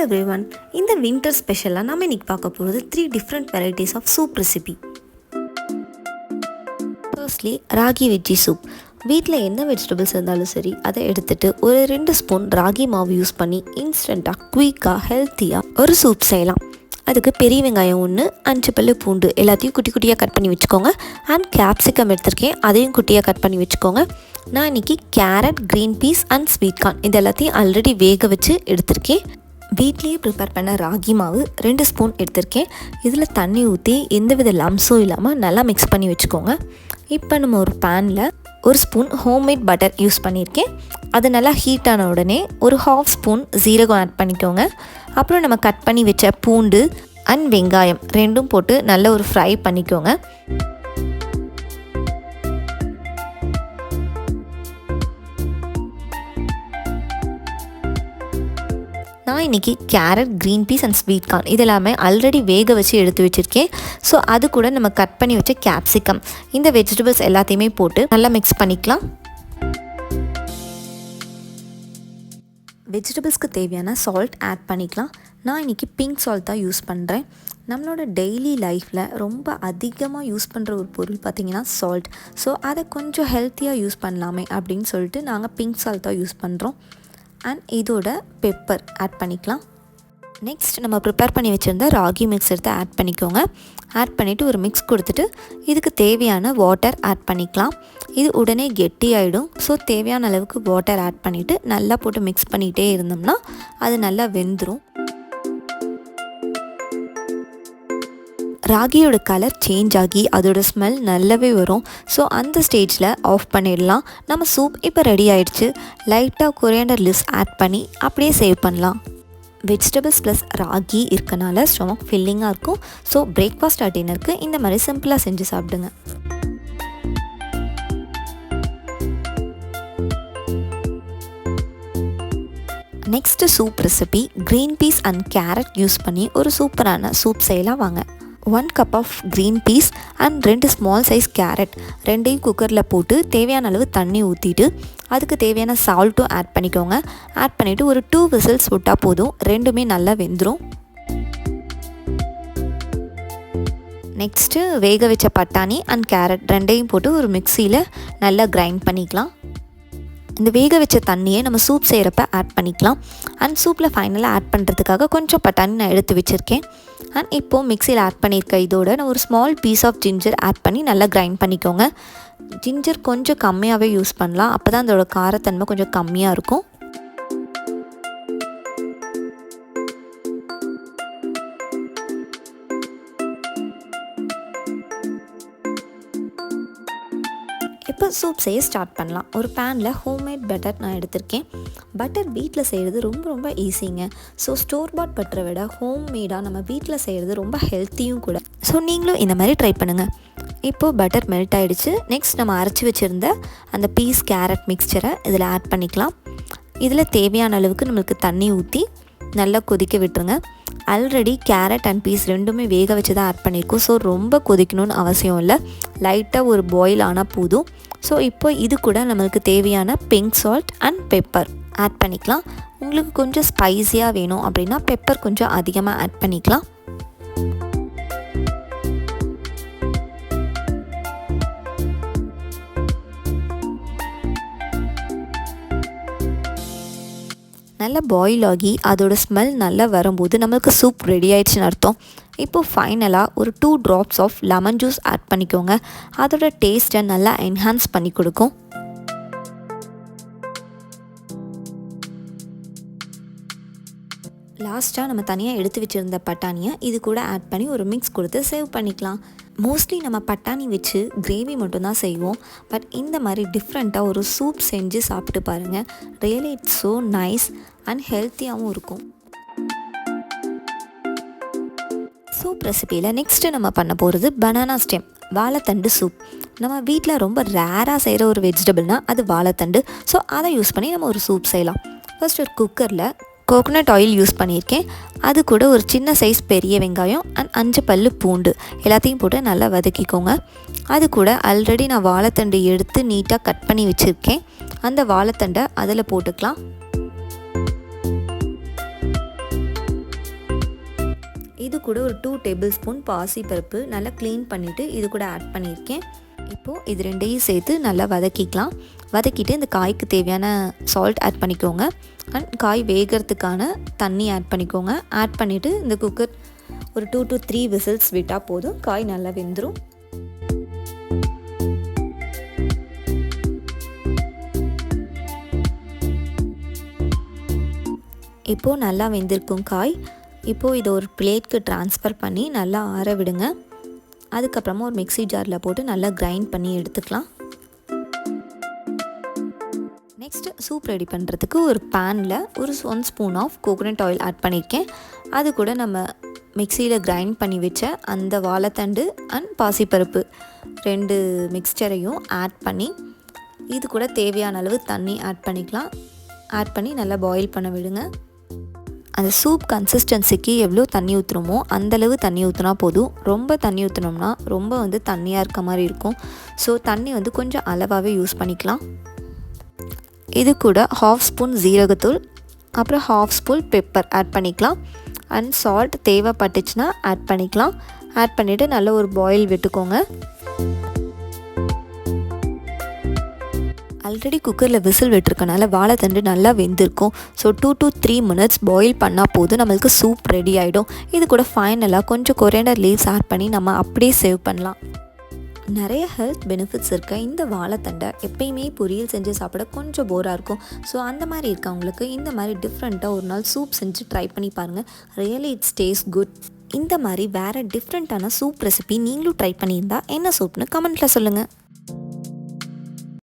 everyone. In the winter special, we will talk about 3 different varieties of soup recipe. Firstly, Raagi veggie soup. வீட்டில் என்ன vegetables இருந்தாலும் சரி அதை எடுத்துகிட்டு ஒரு 2 ஸ்பூன் ராகி மாவு யூஸ் பண்ணி இன்ஸ்டண்ட்டாக குயிக்காக ஹெல்த்தியாக ஒரு சூப் செய்யலாம். அதுக்கு பெரிய வெங்காயம் 1, 5 பல்லு பூண்டு எல்லாத்தையும் குட்டி குட்டியாக கட் பண்ணி வச்சுக்கோங்க. அண்ட் கேப்சிகம் எடுத்திருக்கேன், அதையும் குட்டியாக கட் பண்ணி வச்சுக்கோங்க. நான் இன்றைக்கி carrot, green peas and sweet corn இது எல்லாத்தையும் ஆல்ரெடி வேக வச்சு எடுத்திருக்கேன். வீட்லேயே ப்ரிப்பேர் பண்ண ராகி மாவு 2 ஸ்பூன் எடுத்திருக்கேன். இதில் தண்ணி ஊற்றி எந்தவித லம்ஸும் இல்லாமல் நல்லா மிக்ஸ் பண்ணி வச்சுக்கோங்க. இப்போ நம்ம ஒரு பேனில் 1 ஸ்பூன் ஹோம்மேட் பட்டர் யூஸ் பண்ணியிருக்கேன். அது நல்லா ஹீட் ஆன உடனே ஒரு 1/2 ஸ்பூன் ஜீரகம் ஆட் பண்ணிக்கோங்க. அப்புறம் நம்ம கட் பண்ணி வச்ச பூண்டு அண்ட் வெங்காயம் 2ம் போட்டு நல்லா ஒரு ஃப்ரை பண்ணிக்கோங்க. நான் இன்றைக்கி carrot, green peas and sweet corn இது எல்லாமே ஆல்ரெடி வேக வச்சு எடுத்து வச்சுருக்கேன். ஸோ அது கூட நம்ம கட் பண்ணி வச்ச கேப்சிகம் இந்த வெஜிடபிள்ஸ் எல்லாத்தையுமே போட்டு நல்லா மிக்ஸ் பண்ணிக்கலாம். வெஜிடபிள்ஸ்க்கு தேவையான சால்ட் ஆட் பண்ணிக்கலாம். நான் இன்றைக்கி பிங்க் சால்ட் தான் யூஸ் பண்ணுறேன். நம்மளோட டெய்லி லைஃப்பில் ரொம்ப அதிகமாக யூஸ் பண்ணுற ஒரு பொருள் பார்த்திங்கன்னா சால்ட். ஸோ அதை கொஞ்சம் ஹெல்த்தியாக யூஸ் பண்ணலாமே அப்படின்னு சொல்லிட்டு நாங்கள் பிங்க் சால்ட் தான் யூஸ் பண்ணுறோம். அண்ட் இதோட பெப்பர் ஆட் பண்ணிக்கலாம். நெக்ஸ்ட் நம்ம ப்ரிப்பேர் பண்ணி வச்சுருந்த ராகி மிக்ஸ் எடுத்து ஆட் பண்ணிக்கோங்க. ஆட் பண்ணிவிட்டு ஒரு மிக்ஸ் கொடுத்துட்டு இதுக்கு தேவையான வாட்டர் ஆட் பண்ணிக்கலாம். இது உடனே கெட்டி ஆகிடும். ஸோ தேவையான அளவுக்கு வாட்டர் ஆட் பண்ணிவிட்டு நல்லா போட்டு மிக்ஸ் பண்ணிகிட்டே இருந்தோம்னா அது நல்லா வெந்துடும். ராகியோட கலர் சேஞ்ச் ஆகி அதோட ஸ்மெல் நல்லாவே வரும். ஸோ அந்த ஸ்டேஜில் ஆஃப் பண்ணிடலாம். நம்ம சூப் இப்போ ரெடி ஆகிடுச்சு. லைட்டாக கொரியாண்டர் லீவ்ஸ் ஆட் பண்ணி அப்படியே சேவ் பண்ணலாம். வெஜிடபிள்ஸ் ப்ளஸ் ராகி இருக்கனால ஸ்டொமக் ஃபில்லிங்காக இருக்கும். ஸோ பிரேக்ஃபாஸ்ட் டின்னருக்கு இந்த மாதிரி சிம்பிளாக செஞ்சு சாப்பிடுங்க. Next soup recipe green peas and carrot use பண்ணி ஒரு சூப்பரான சூப் செய்யலாம் வாங்க. 1 cup of green peas and 2 small size carrot 2யும் குக்கரில் போட்டு தேவையான அளவு தண்ணி ஊற்றிட்டு அதுக்கு தேவையான சால்ட்டும் ஆட் பண்ணிக்கோங்க. ஆட் பண்ணிவிட்டு ஒரு 2 விசில்ஸ் விட்டால் போதும். 2மே நல்லா வெந்துடும். நெக்ஸ்ட்டு வேக வச்ச பட்டாணி அண்ட் கேரட் 2யும் போட்டு ஒரு மிக்சியில் நல்லா கிரைண்ட் பண்ணிக்கலாம். இந்த வேக வச்ச தண்ணியை நம்ம சூப் செய்கிறப்ப ஆட் பண்ணிக்கலாம். அண்ட் சூப்பில் ஃபைனலாக ஆட் பண்ணுறதுக்காக கொஞ்சம் பட்டாணி நான் எடுத்து வச்சுருக்கேன். அண்ட் இப்போது மிக்சியில் ஆட் பண்ணியிருக்க இதோட நான் ஒரு small piece of ginger add பண்ணி நல்லா கிரைண்ட் பண்ணிக்கோங்க. ஜிஞ்சர் கொஞ்சம் கம்மியாகவே யூஸ் பண்ணலாம். அப்போ தான் அதோட காரத்தன்மை கொஞ்சம் கம்மியாக இருக்கும். இப்போ சூப் செய்ய ஸ்டார்ட் பண்ணலாம். ஒரு பேனில் ஹோம்மேட் பட்டர் நான் எடுத்திருக்கேன். பட்டர் வீட்டில் செய்கிறது ரொம்ப ரொம்ப ஈஸிங்க. ஸோ ஸ்டோர் பாட் பட்டரை விட ஹோம்மேடாக நம்ம வீட்டில் செய்கிறது ரொம்ப ஹெல்த்தியும் கூட. ஸோ நீங்களும் இந்த மாதிரி ட்ரை பண்ணுங்கள். இப்போது பட்டர் மெல்ட் ஆகிடுச்சு. நெக்ஸ்ட் நம்ம அரைச்சி வச்சுருந்த அந்த பீஸ் கேரட் மிக்சரை இதில் ஆட் பண்ணிக்கலாம். இதில் தேவையான அளவுக்கு நம்மளுக்கு தண்ணி ஊற்றி நல்லா கொதிக்க விட்டுருங்க. ஆல்ரெடி கேரட் அண்ட் பீஸ் 2மே வேக வச்சு தான் ஆட் பண்ணியிருக்கோம். ஸோ ரொம்ப கொதிக்கணும்னு அவசியம் இல்லை. லைட்டாக ஒரு பாயில் ஆனால் போதும். ஸோ இப்போ இது கூட நம்மளுக்கு தேவையான pink salt and pepper add பண்ணிக்கலாம். உங்களுக்கு கொஞ்சம் ஸ்பைஸியாக வேணும் அப்படின்னா பெப்பர் கொஞ்சம் அதிகமாக ஆட் பண்ணிக்கலாம். நல்லா பாயில் ஆகி அதோட ஸ்மெல் நல்லா வரும்போது நம்மளுக்கு சூப் ரெடி ஆயிடுச்சுன்னு அர்த்தம். இப்போது ஃபைனலாக ஒரு 2 drops of lemon juice add பண்ணிக்கோங்க. அதோட டேஸ்ட்டை நல்லா என்ஹான்ஸ் பண்ணி கொடுக்கும். லாஸ்ட்டாக நம்ம தனியாக எடுத்து வச்சுருந்த பட்டாணியை இது கூட ஆட் பண்ணி ஒரு மிக்ஸ் கொடுத்து சேவ் பண்ணிக்கலாம். மோஸ்ட்லி நம்ம பட்டாணி வச்சு கிரேவி மட்டும்தான் செய்வோம். பட் இந்த மாதிரி டிஃப்ரெண்ட்டாக ஒரு சூப் செஞ்சு சாப்பிட்டு பாருங்கள். Really it's so nice and ஹெல்த்தியாகவும் இருக்கும். சூப் ரெசிப்பியில் நெக்ஸ்ட்டு நம்ம பண்ண போகிறது பனானா ஸ்டெம் வாழைத்தண்டு சூப். நம்ம வீட்டில் ரொம்ப ரேராக செய்கிற ஒரு வெஜிடபிள்னால் அது வாழைத்தண்டு. ஸோ அதை யூஸ் பண்ணி நம்ம ஒரு சூப் செய்யலாம். ஃபர்ஸ்ட் ஒரு குக்கரில் கோகோனட் ஆயில் யூஸ் பண்ணியிருக்கேன். அது கூட ஒரு சின்ன சைஸ் பெரிய வெங்காயம் அண்ட் 5 பல்லு பூண்டு எல்லாத்தையும் போட்டு நல்லா வதக்கிக்கோங்க. அது கூட ஆல்ரெடி நான் வாழைத்தண்டு எடுத்து நீட்டாக கட் பண்ணி வச்சுருக்கேன். அந்த வாழைத்தண்டை அதில் போட்டுக்கலாம். இது கூட ஒரு 2 டேபிள் ஸ்பூன் பாசிப்பருப்பு நல்லா க்ளீன் பண்ணிவிட்டு இது கூட ஆட் பண்ணியிருக்கேன். இப்போது இது ரெண்டையும் சேர்த்து நல்லா வதக்கிக்கலாம். வதக்கிட்டு இந்த காய்க்கு தேவையான சால்ட் ஆட் பண்ணிக்கோங்க. அண்ட் காய் வேகிறதுக்கான தண்ணி ஆட் பண்ணிக்கோங்க. ஆட் பண்ணிவிட்டு இந்த குக்கர் ஒரு 2 to 3 விசில்ஸ் விட்டால் போதும். காய் நல்லா வெந்துடும். இப்போது நல்லா வெந்திருக்கும் காய். இப்போது இதை ஒரு பிளேட்க்கு ட்ரான்ஸ்ஃபர் பண்ணி நல்லா ஆற விடுங்க. அதுக்கப்புறமா ஒரு மிக்ஸி ஜாரில் போட்டு நல்லா கிரைண்ட் பண்ணி எடுத்துக்கலாம். நெக்ஸ்ட்டு சூப் ரெடி பண்ணுறதுக்கு ஒரு பேனில் ஒரு 1 spoon of coconut oil add பண்ணியிருக்கேன். அது கூட நம்ம மிக்சியில் கிரைண்ட் பண்ணி வச்ச அந்த வாழைத்தண்டு அண்ட் பாசிப்பருப்பு 2 மிக்ஸ்சரையும் ஆட் பண்ணி இது கூட தேவையான அளவு தண்ணி ஆட் பண்ணிக்கலாம். ஆட் பண்ணி நல்லா பாயில் பண்ண விடுங்க. அந்த சூப் கன்சிஸ்டன்சிக்கு எவ்வளோ தண்ணி ஊற்றுறோமோ அந்தளவு தண்ணி ஊற்றினா போதும். ரொம்ப தண்ணி ஊற்றினோம்னா ரொம்ப தண்ணியாக இருக்க மாதிரி இருக்கும். ஸோ தண்ணி கொஞ்சம் அளவாகவே யூஸ் பண்ணிக்கலாம். இது கூட 1/2 ஸ்பூன் ஜீரகத்தூள், அப்புறம் 1/2 ஸ்பூன் பெப்பர் ஆட் பண்ணிக்கலாம். அண்ட் சால்ட் தேவைப்பட்டுச்சுன்னா ஆட் பண்ணிக்கலாம். ஆட் பண்ணிவிட்டு நல்லா ஒரு பாயில் விட்டுக்கோங்க. ஆல்ரெடி குக்கரில் விசில் விட்டுருக்கனால வாழைத்தண்டு நல்லா வெந்திருக்கும். ஸோ 2 to 3 minutes பாயில் பண்ணால் போதும், நம்மளுக்கு சூப் ரெடி ஆகிடும். இது கூட ஃபைனலாக கொஞ்சம் கொரியாண்டர் லீவ்ஸ் ஆட் பண்ணி நம்ம அப்படியே சேவ் பண்ணலாம். நிறைய ஹெல்த் பெனிஃபிட்ஸ் இருக்க இந்த வாழைத்தண்டை எப்பயுமே பொரியல் செஞ்சு சாப்பிட கொஞ்சம் போராக இருக்கும். ஸோ அந்த மாதிரி இருக்கவங்களுக்கு இந்த மாதிரி டிஃப்ரெண்ட்டாக ஒரு நாள் சூப் செஞ்சு ட்ரை பண்ணி பாருங்கள். Really it's taste good. இந்த மாதிரி வேறு டிஃப்ரெண்ட்டான சூப் ரெசிபி நீங்களும் ட்ரை பண்ணியிருந்தா என்ன சூப்னு கமெண்ட்டில் சொல்லுங்கள்.